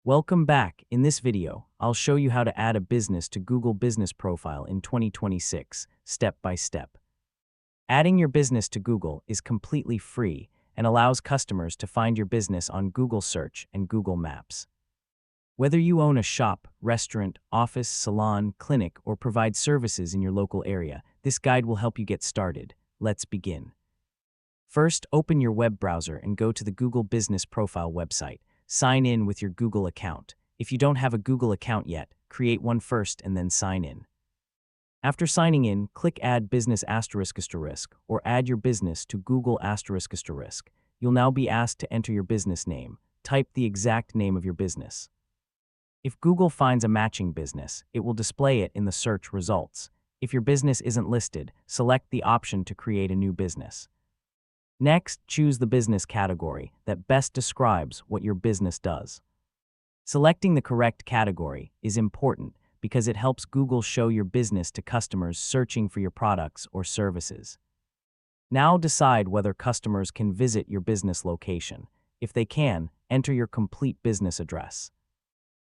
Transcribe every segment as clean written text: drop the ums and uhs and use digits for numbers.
Welcome back. In this video, I'll show you how to add a business to Google Business Profile in 2026, step by step. Adding your business to Google is completely free and allows customers to find your business on Google Search and Google Maps. Whether you own a shop, restaurant, office, salon, clinic, or provide services in your local area, this guide will help you get started. Let's begin. First, open your web browser and go to the Google Business Profile website. Sign in with your Google account. If you don't have a Google account yet, create one first and then sign in. After signing in, click Add Business *** or add your business to Google ***. You'll now be asked to enter your business name. Type the exact name of your business. If Google finds a matching business, it will display it in the search results. If your business isn't listed, select the option to create a new business. Next, choose the business category that best describes what your business does. Selecting the correct category is important because it helps Google show your business to customers searching for your products or services. Now decide whether customers can visit your business location. If they can, enter your complete business address.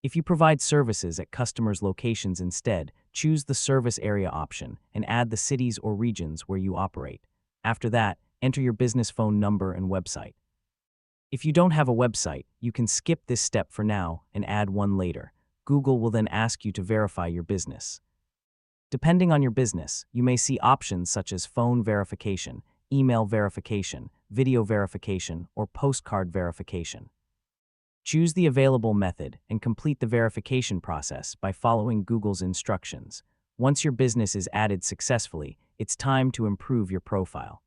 If you provide services at customers' locations instead, choose the service area option and add the cities or regions where you operate. After that, enter your business phone number and website. If you don't have a website, you can skip this step for now and add one later. Google will then ask you to verify your business. Depending on your business, you may see options such as phone verification, email verification, video verification, or postcard verification. Choose the available method and complete the verification process by following Google's instructions. Once your business is added successfully, it's time to improve your profile.